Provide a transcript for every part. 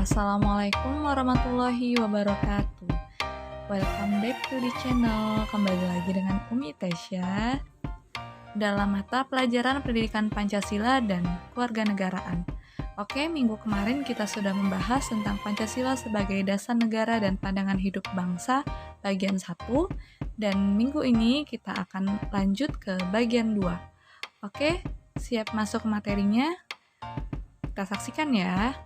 Assalamualaikum warahmatullahi wabarakatuh. Welcome back to the channel. Kembali lagi dengan Umi Tesya dalam mata pelajaran Pendidikan Pancasila dan Kewarganegaraan. Oke, minggu kemarin kita sudah membahas tentang Pancasila sebagai dasar negara dan pandangan hidup bangsa bagian 1, dan minggu ini kita akan lanjut ke bagian 2. Oke, siap masuk materinya? Kita saksikan ya.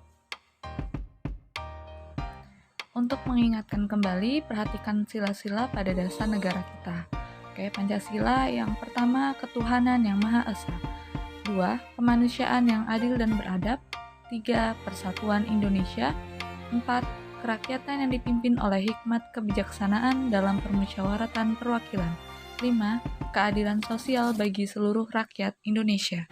Untuk mengingatkan kembali, perhatikan sila-sila pada dasar negara kita. Oke, Pancasila yang pertama, ketuhanan yang Maha Esa. 2, kemanusiaan yang adil dan beradab. 3, persatuan Indonesia. 4, kerakyatan yang dipimpin oleh hikmat kebijaksanaan dalam permusyawaratan perwakilan. 5, keadilan sosial bagi seluruh rakyat Indonesia.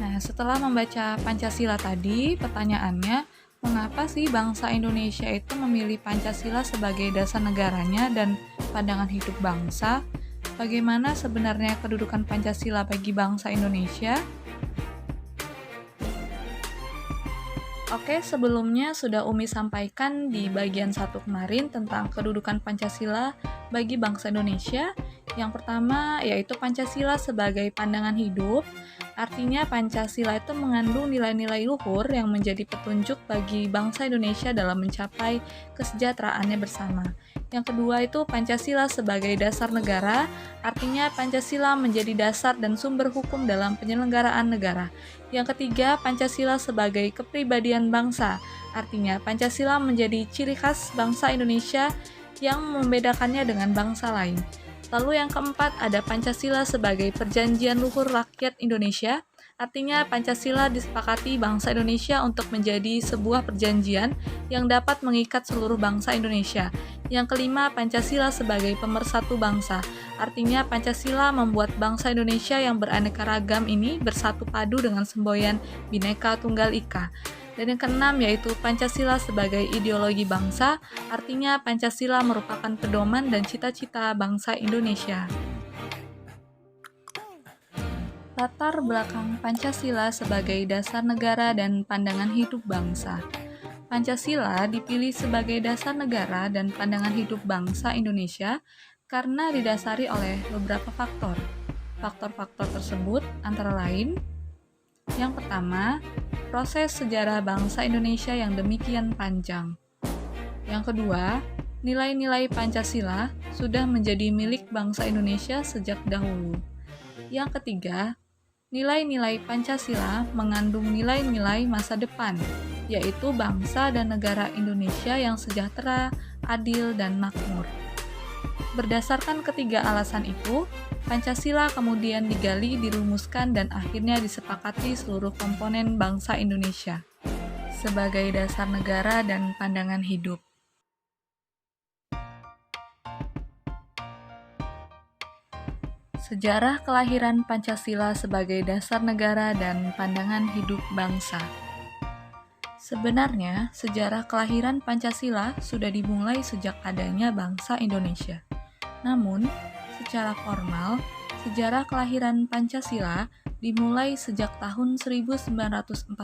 Nah, setelah membaca Pancasila tadi, pertanyaannya, mengapa sih bangsa Indonesia itu memilih Pancasila sebagai dasar negaranya dan pandangan hidup bangsa? Bagaimana sebenarnya kedudukan Pancasila bagi bangsa Indonesia? Oke, sebelumnya sudah Umi sampaikan di bagian 1 kemarin tentang kedudukan Pancasila bagi bangsa Indonesia. Yang pertama yaitu Pancasila sebagai pandangan hidup. Artinya Pancasila itu mengandung nilai-nilai luhur yang menjadi petunjuk bagi bangsa Indonesia dalam mencapai kesejahteraannya bersama. Yang kedua itu Pancasila sebagai dasar negara. Artinya Pancasila menjadi dasar dan sumber hukum dalam penyelenggaraan negara. Yang ketiga, Pancasila sebagai kepribadian bangsa. Artinya Pancasila menjadi ciri khas bangsa Indonesia yang membedakannya dengan bangsa lain. Lalu yang keempat, ada Pancasila sebagai perjanjian luhur rakyat Indonesia. Artinya Pancasila disepakati bangsa Indonesia untuk menjadi sebuah perjanjian yang dapat mengikat seluruh bangsa Indonesia. Yang kelima, Pancasila sebagai pemersatu bangsa. Artinya Pancasila membuat bangsa Indonesia yang beraneka ragam ini bersatu padu dengan semboyan Bhinneka Tunggal Ika. Dan yang keenam yaitu Pancasila sebagai ideologi bangsa, artinya Pancasila merupakan pedoman dan cita-cita bangsa Indonesia. Latar belakang Pancasila sebagai dasar negara dan pandangan hidup bangsa. Pancasila dipilih sebagai dasar negara dan pandangan hidup bangsa Indonesia karena didasari oleh beberapa faktor. Faktor-faktor tersebut antara lain, yang pertama, proses sejarah bangsa Indonesia yang demikian panjang. Yang kedua, nilai-nilai Pancasila sudah menjadi milik bangsa Indonesia sejak dahulu. Yang ketiga, nilai-nilai Pancasila mengandung nilai-nilai masa depan, yaitu bangsa dan negara Indonesia yang sejahtera, adil, dan makmur. Berdasarkan ketiga alasan itu, Pancasila kemudian digali, dirumuskan, dan akhirnya disepakati seluruh komponen bangsa Indonesia sebagai dasar negara dan pandangan hidup. Sejarah kelahiran Pancasila sebagai dasar negara dan pandangan hidup bangsa. Sebenarnya, sejarah kelahiran Pancasila sudah dimulai sejak adanya bangsa Indonesia. Namun, secara formal, sejarah kelahiran Pancasila dimulai sejak tahun 1945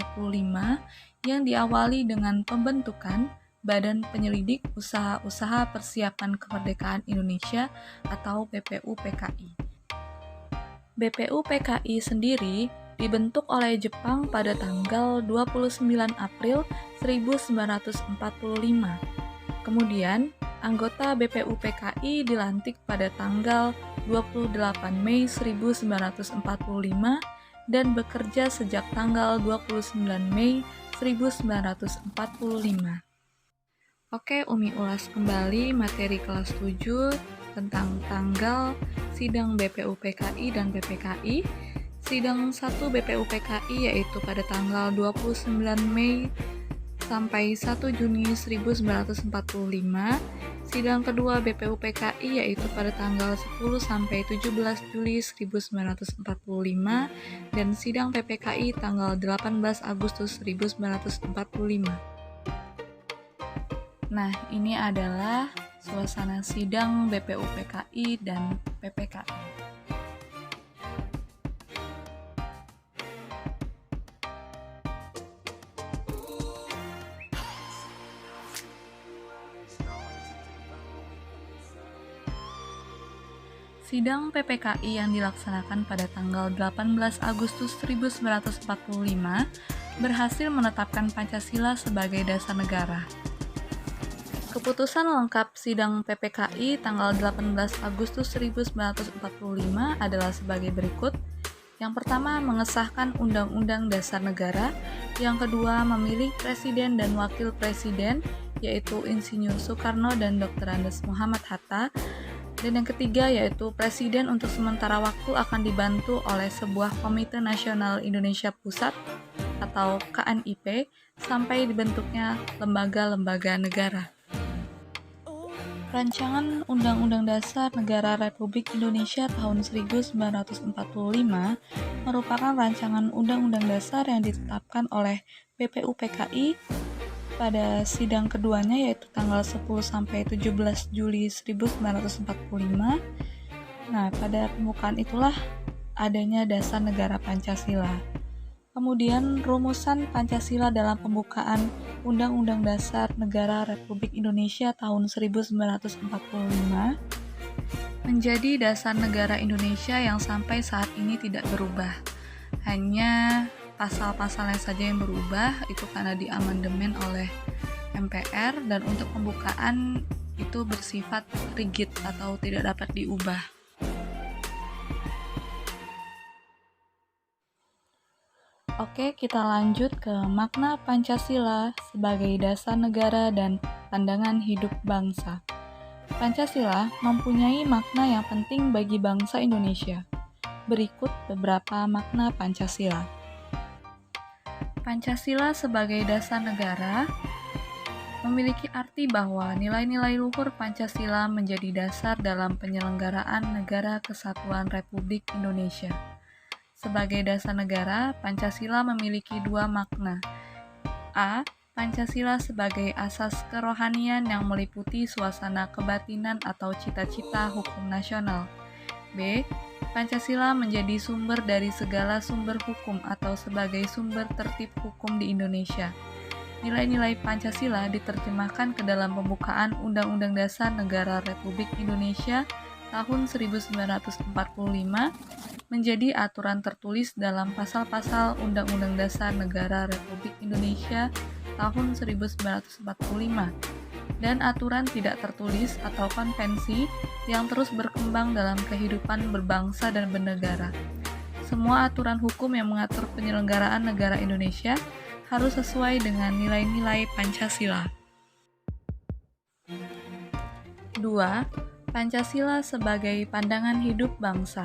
yang diawali dengan pembentukan Badan Penyelidik Usaha-Usaha Persiapan Kemerdekaan Indonesia atau BPUPKI. BPUPKI sendiri dibentuk oleh Jepang pada tanggal 29 April 1945. Kemudian, anggota BPUPKI dilantik pada tanggal 28 Mei 1945 dan bekerja sejak tanggal 29 Mei 1945. Oke, Umi ulas kembali materi kelas 7 tentang tanggal sidang BPUPKI dan PPKI. Sidang 1 BPUPKI yaitu pada tanggal 29 Mei sampai 1 Juni 1945. Sidang kedua BPUPKI yaitu pada tanggal 10 sampai 17 Juli 1945 dan sidang PPKI tanggal 18 Agustus 1945. Nah, ini adalah suasana sidang BPUPKI dan PPKI. Sidang PPKI yang dilaksanakan pada tanggal 18 Agustus 1945 berhasil menetapkan Pancasila sebagai dasar negara. Keputusan lengkap sidang PPKI tanggal 18 Agustus 1945 adalah sebagai berikut. Yang pertama, mengesahkan Undang-Undang Dasar Negara. Yang kedua, memilih Presiden dan Wakil Presiden, yaitu Insinyur Soekarno dan Dr. Andes Muhammad Hatta. Dan yang ketiga yaitu Presiden untuk sementara waktu akan dibantu oleh sebuah Komite Nasional Indonesia Pusat atau KNIP sampai dibentuknya lembaga-lembaga negara. Rancangan Undang-Undang Dasar Negara Republik Indonesia tahun 1945 merupakan rancangan Undang-Undang Dasar yang ditetapkan oleh BPUPKI pada sidang keduanya yaitu tanggal 10 sampai 17 Juli 1945. Nah, pada pembukaan itulah adanya dasar negara Pancasila. Kemudian rumusan Pancasila dalam pembukaan Undang-Undang Dasar Negara Republik Indonesia tahun 1945 menjadi dasar negara Indonesia yang sampai saat ini tidak berubah. Hanya pasal-pasalnya saja yang berubah, itu karena diamandemen oleh MPR, dan untuk pembukaan itu bersifat rigid atau tidak dapat diubah. Oke, kita lanjut ke makna Pancasila sebagai dasar negara dan pandangan hidup bangsa. Pancasila mempunyai makna yang penting bagi bangsa Indonesia. Berikut beberapa makna Pancasila. Pancasila sebagai dasar negara memiliki arti bahwa nilai-nilai luhur Pancasila menjadi dasar dalam penyelenggaraan Negara Kesatuan Republik Indonesia. Sebagai dasar negara, Pancasila memiliki dua makna. A. Pancasila sebagai asas kerohanian yang meliputi suasana kebatinan atau cita-cita hukum nasional. B. Pancasila menjadi sumber dari segala sumber hukum atau sebagai sumber tertib hukum di Indonesia. Nilai-nilai Pancasila diterjemahkan ke dalam pembukaan Undang-Undang Dasar Negara Republik Indonesia tahun 1945 menjadi aturan tertulis dalam pasal-pasal Undang-Undang Dasar Negara Republik Indonesia tahun 1945 dan aturan tidak tertulis atau konvensi yang terus berkembang dalam kehidupan berbangsa dan bernegara. Semua aturan hukum yang mengatur penyelenggaraan negara Indonesia harus sesuai dengan nilai-nilai Pancasila. 2. Pancasila sebagai pandangan hidup bangsa.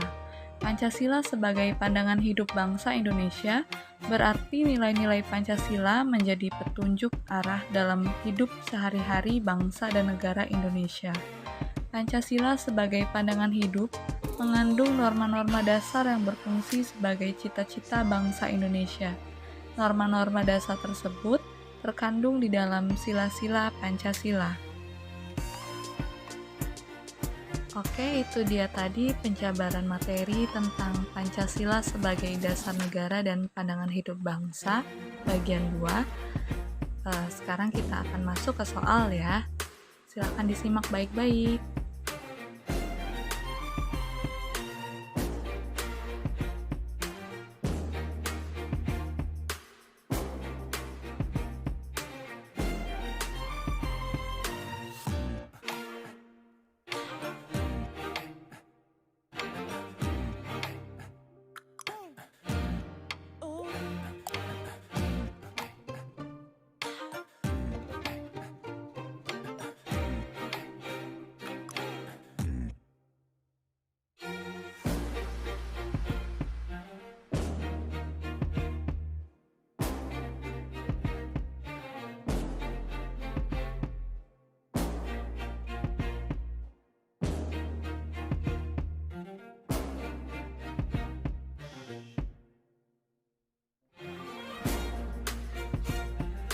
Pancasila sebagai pandangan hidup bangsa Indonesia berarti nilai-nilai Pancasila menjadi petunjuk arah dalam hidup sehari-hari bangsa dan negara Indonesia. Pancasila sebagai pandangan hidup mengandung norma-norma dasar yang berfungsi sebagai cita-cita bangsa Indonesia. Norma-norma dasar tersebut terkandung di dalam sila-sila Pancasila. Oke, itu dia tadi penjabaran materi tentang Pancasila sebagai dasar negara dan pandangan hidup bangsa, bagian 2. Sekarang kita akan masuk ke soal ya. Silakan disimak baik-baik.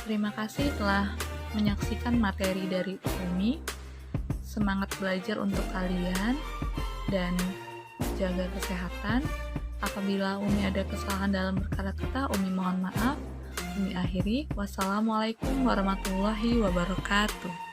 Terima kasih telah menyaksikan materi dari Umi. Semangat belajar untuk kalian dan jaga kesehatan. Apabila Umi ada kesalahan dalam berkata-kata, Umi mohon maaf. Umi akhiri. Wassalamualaikum warahmatullahi wabarakatuh.